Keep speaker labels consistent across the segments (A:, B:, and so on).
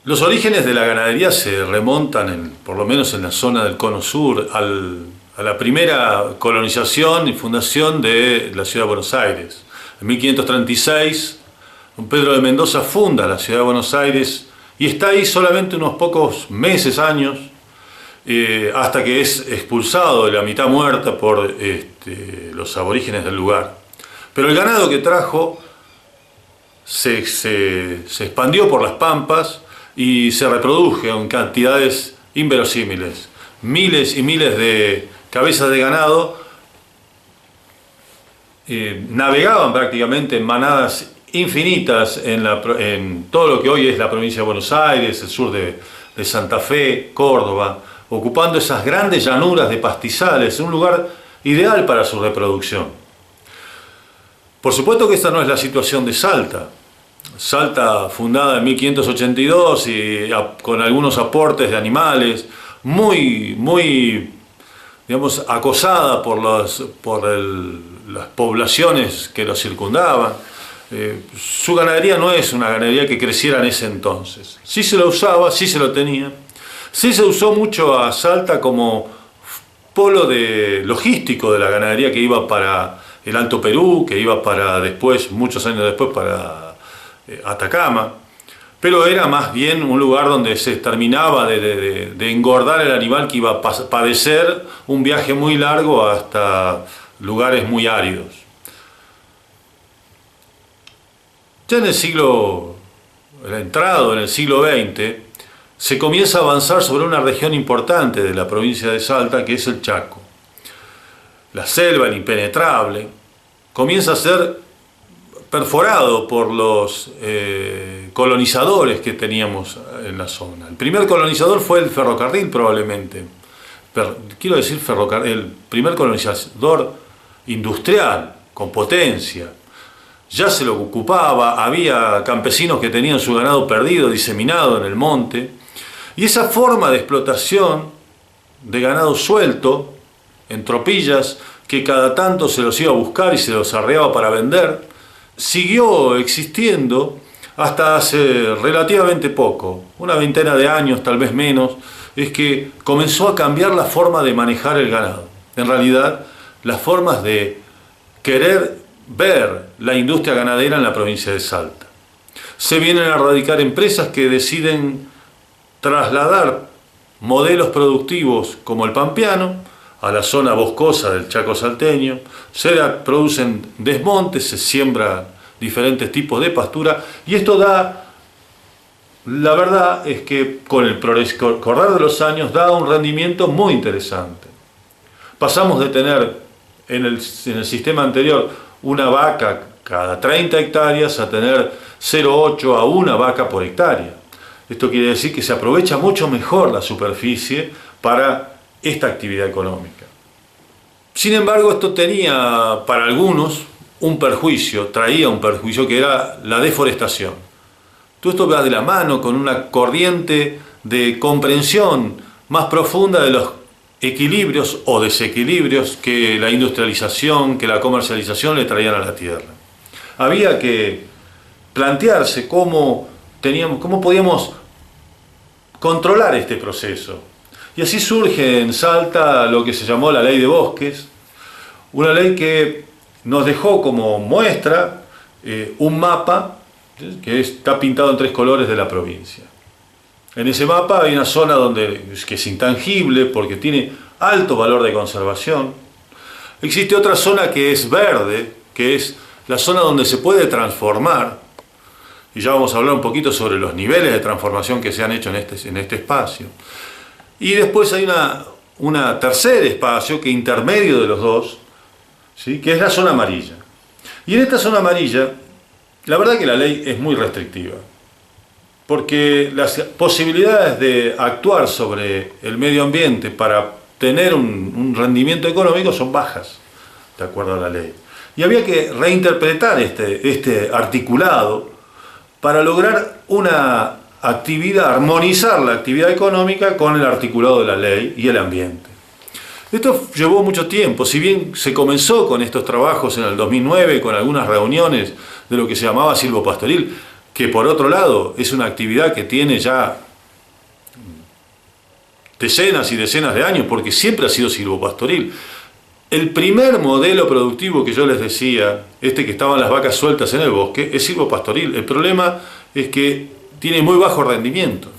A: Los orígenes de la ganadería se remontan, por lo menos en la zona del Cono Sur, a la primera colonización y fundación de la ciudad de Buenos Aires. En 1536, don Pedro de Mendoza funda la ciudad de Buenos Aires y está ahí solamente unos pocos meses, años, hasta que es expulsado de la mitad muerta por los aborígenes del lugar. Pero el ganado que trajo se expandió por las pampas y se reprodujo en cantidades inverosímiles. Miles y miles de cabezas de ganado navegaban prácticamente en manadas infinitas en todo lo que hoy es la provincia de Buenos Aires, el sur de Santa Fe, Córdoba, ocupando esas grandes llanuras de pastizales, un lugar ideal para su reproducción. Por supuesto que esta no es la situación de Salta. Salta, fundada en 1582 y con algunos aportes de animales, muy digamos, acosada por las poblaciones que lo circundaban. Su ganadería no es una ganadería que creciera en ese entonces. Sí se lo usaba, sí se lo tenía. Sí se usó mucho a Salta como polo logístico de la ganadería que iba para el Alto Perú, que iba para después, muchos años después, para Atacama, pero era más bien un lugar donde se terminaba de engordar el animal que iba a padecer un viaje muy largo hasta lugares muy áridos. Ya en el siglo XX, se comienza a avanzar sobre una región importante de la provincia de Salta, que es el Chaco. La selva, el impenetrable, comienza a ser perforado por los colonizadores que teníamos en la zona. El primer colonizador fue el ferrocarril, probablemente. El primer colonizador industrial, con potencia. Ya se lo ocupaba, había campesinos que tenían su ganado perdido, diseminado en el monte. Y esa forma de explotación de ganado suelto, en tropillas, que cada tanto se los iba a buscar y se los arreaba para vender, siguió existiendo hasta hace relativamente poco, una veintena de años, tal vez menos, es que comenzó a cambiar la forma de manejar el ganado. En realidad, las formas de querer ver la industria ganadera en la provincia de Salta. Se vienen a radicar empresas que deciden trasladar modelos productivos como el pampeano a la zona boscosa del Chaco salteño, se producen desmontes, se siembra diferentes tipos de pastura y esto da, la verdad es que con el correr de los años da un rendimiento muy interesante. Pasamos de tener en el sistema anterior una vaca cada 30 hectáreas a tener 0,8 a 1 vaca por hectárea. Esto quiere decir que se aprovecha mucho mejor la superficie para esta actividad económica. Sin embargo, esto tenía para algunos traía un perjuicio que era la deforestación. Todo esto va de la mano con una corriente de comprensión más profunda de los equilibrios o desequilibrios que la industrialización, que la comercialización le traían a la tierra. Había que plantearse cómo podíamos controlar este proceso. Y así surge en Salta lo que se llamó la Ley de Bosques, una ley que nos dejó como muestra un mapa que está pintado en 3 colores de la provincia. En ese mapa hay una zona que es intangible porque tiene alto valor de conservación. Existe otra zona que es verde, que es la zona donde se puede transformar, y ya vamos a hablar un poquito sobre los niveles de transformación que se han hecho en este espacio. Y después hay una tercer espacio que intermedio de los dos, ¿sí? Que es la zona amarilla. Y en esta zona amarilla, la verdad que la ley es muy restrictiva, porque las posibilidades de actuar sobre el medio ambiente para tener un rendimiento económico son bajas, de acuerdo a la ley. Y había que reinterpretar este articulado para lograr armonizar la actividad económica con el articulado de la ley y el ambiente. Esto llevó mucho tiempo, si bien se comenzó con estos trabajos en el 2009, con algunas reuniones de lo que se llamaba silvopastoril, que por otro lado es una actividad que tiene ya decenas y decenas de años, porque siempre ha sido silvopastoril. El primer modelo productivo que yo les decía, este que estaban las vacas sueltas en el bosque, es silvopastoril. El problema es que tiene muy bajo rendimiento.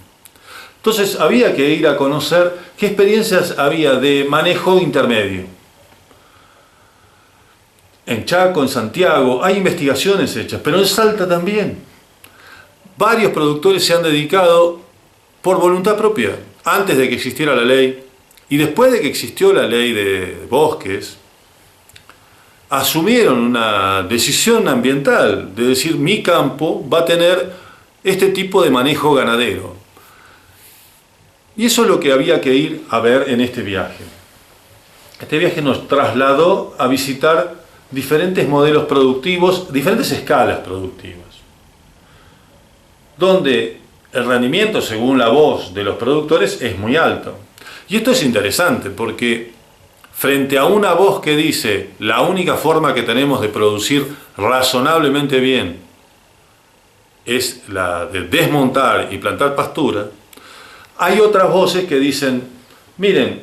A: Entonces había que ir a conocer qué experiencias había de manejo intermedio. En Chaco, en Santiago, hay investigaciones hechas, pero en Salta también. Varios productores se han dedicado por voluntad propia, antes de que existiera la ley y después de que existió la ley de bosques, asumieron una decisión ambiental de decir: mi campo va a tener este tipo de manejo ganadero. Y eso es lo que había que ir a ver en este viaje. Este viaje nos trasladó a visitar diferentes modelos productivos, diferentes escalas productivas, donde el rendimiento, según la voz de los productores, es muy alto. Y esto es interesante porque frente a una voz que dice la única forma que tenemos de producir razonablemente bien es la de desmontar y plantar pastura, hay otras voces que dicen: miren,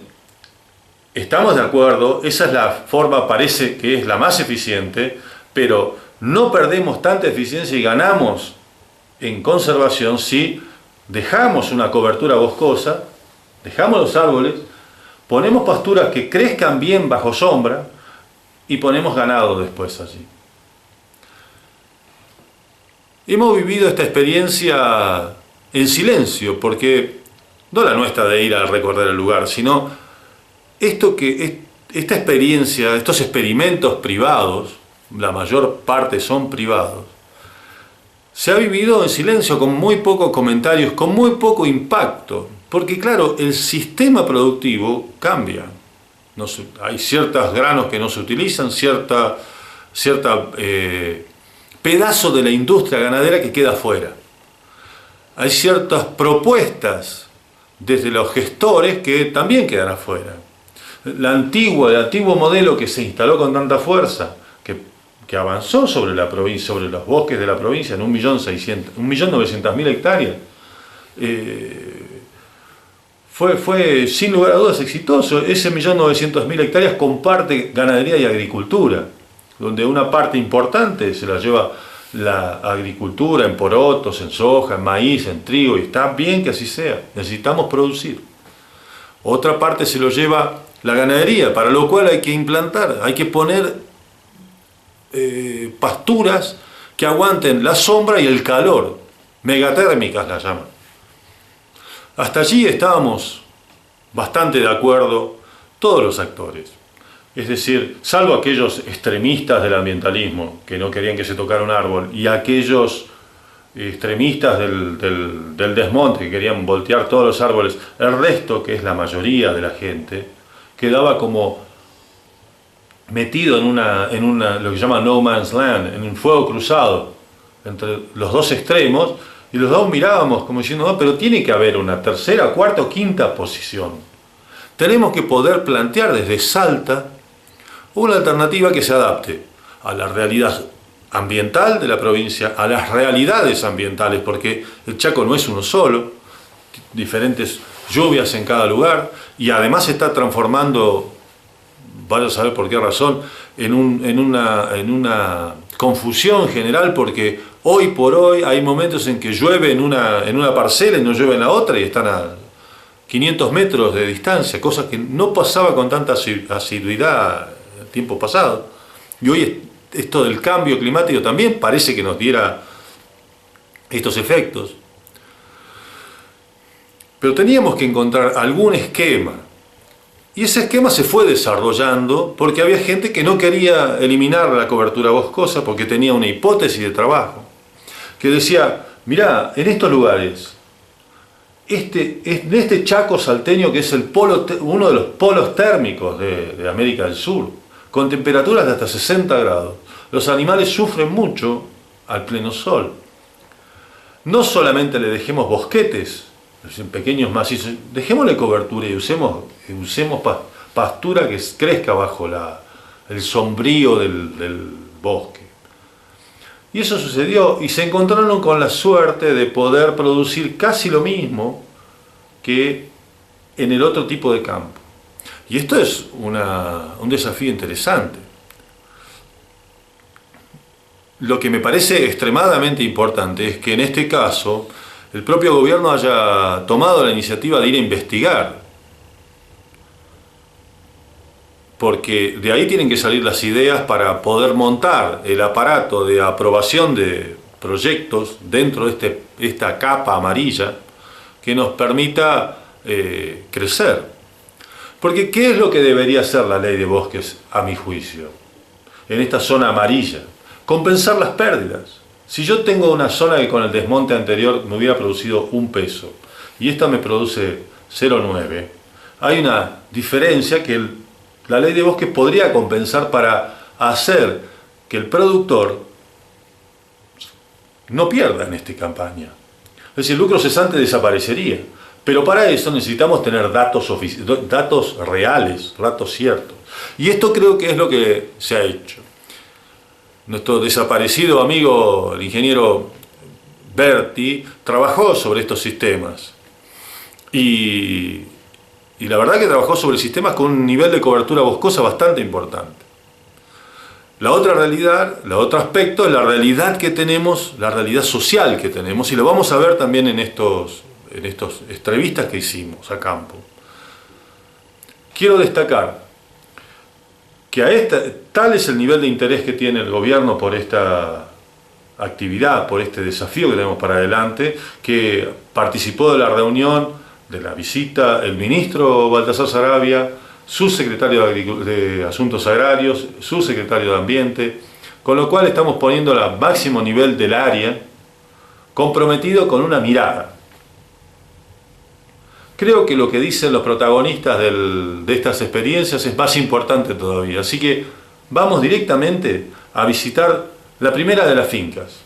A: estamos de acuerdo, esa es la forma, parece que es la más eficiente, pero no perdemos tanta eficiencia y ganamos en conservación si dejamos una cobertura boscosa, dejamos los árboles, ponemos pasturas que crezcan bien bajo sombra y ponemos ganado después allí. Hemos vivido esta experiencia en silencio, porque no la nuestra de ir a recorrer el lugar, sino esta experiencia, estos experimentos privados, la mayor parte son privados, se ha vivido en silencio, con muy pocos comentarios, con muy poco impacto, porque claro, el sistema productivo cambia. No se, hay ciertos granos que no se utilizan, cierta pedazo de la industria ganadera que queda fuera. Hay ciertas propuestas desde los gestores que también quedan afuera. El antiguo modelo que se instaló con tanta fuerza, que avanzó sobre la provincia, sobre los bosques de la provincia en 1.900.000 hectáreas, fue sin lugar a dudas exitoso. Ese 1.900.000 hectáreas comparte ganadería y agricultura, donde una parte importante se la lleva la agricultura en porotos, en soja, en maíz, en trigo, y está bien que así sea, necesitamos producir. Otra parte se lo lleva la ganadería, para lo cual hay que implantar, hay que poner pasturas que aguanten la sombra y el calor, megatérmicas las llaman. Hasta allí estábamos bastante de acuerdo todos los actores. Es decir, salvo aquellos extremistas del ambientalismo que no querían que se tocara un árbol, y aquellos extremistas del desmonte que querían voltear todos los árboles, el resto, que es la mayoría de la gente, quedaba como metido en lo que se llama no man's land, en un fuego cruzado entre los dos extremos, y los dos mirábamos como diciendo: no, pero tiene que haber una tercera, cuarta o quinta posición. Tenemos que poder plantear desde Salta una alternativa que se adapte a la realidad ambiental de la provincia, a las realidades ambientales, porque el Chaco no es uno solo, diferentes lluvias en cada lugar, y además se está transformando, vaya a saber por qué razón, en una confusión general, porque hoy por hoy hay momentos en que llueve en una parcela y no llueve en la otra, y están a 500 metros de distancia, cosa que no pasaba con tanta asiduidad el tiempo pasado. Y hoy esto del cambio climático también parece que nos diera estos efectos. Pero teníamos que encontrar algún esquema. Y ese esquema se fue desarrollando porque había gente que no quería eliminar la cobertura boscosa porque tenía una hipótesis de trabajo. Que decía: mirá, en estos lugares, en este Chaco salteño, que es uno de los polos térmicos de América del Sur, con temperaturas de hasta 60 grados, los animales sufren mucho al pleno sol. No solamente le dejemos bosquetes, pequeños macizos, dejémosle cobertura y usemos pastura que crezca bajo el sombrío del bosque. Y eso sucedió y se encontraron con la suerte de poder producir casi lo mismo que en el otro tipo de campo. Y esto es un desafío interesante. Lo que me parece extremadamente importante es que en este caso el propio gobierno haya tomado la iniciativa de ir a investigar, porque de ahí tienen que salir las ideas para poder montar el aparato de aprobación de proyectos dentro de esta capa amarilla que nos permita crecer. Porque ¿qué es lo que debería hacer la ley de bosques, a mi juicio, en esta zona amarilla? Compensar las pérdidas. Si yo tengo una zona que con el desmonte anterior me hubiera producido $1 y esta me produce 0,9, hay una diferencia que la ley de bosques podría compensar para hacer que el productor no pierda en esta campaña. Es decir, el lucro cesante desaparecería. Pero para eso necesitamos tener datos reales, datos ciertos. Y esto creo que es lo que se ha hecho. Nuestro desaparecido amigo, el ingeniero Berti, trabajó sobre estos sistemas. Y la verdad que trabajó sobre sistemas con un nivel de cobertura boscosa bastante importante. La otra realidad, el otro aspecto es la realidad que tenemos, la realidad social que tenemos, y lo vamos a ver también en estas entrevistas que hicimos a campo. Quiero destacar que tal es el nivel de interés que tiene el gobierno por esta actividad, por este desafío que tenemos para adelante, que participó de la reunión, de la visita, el ministro Baltasar Saravia, su secretario de Asuntos Agrarios, su secretario de Ambiente, con lo cual estamos poniendo al máximo nivel del área, comprometido con una mirada. Creo que lo que dicen los protagonistas de estas experiencias es más importante todavía, así que vamos directamente a visitar la primera de las fincas.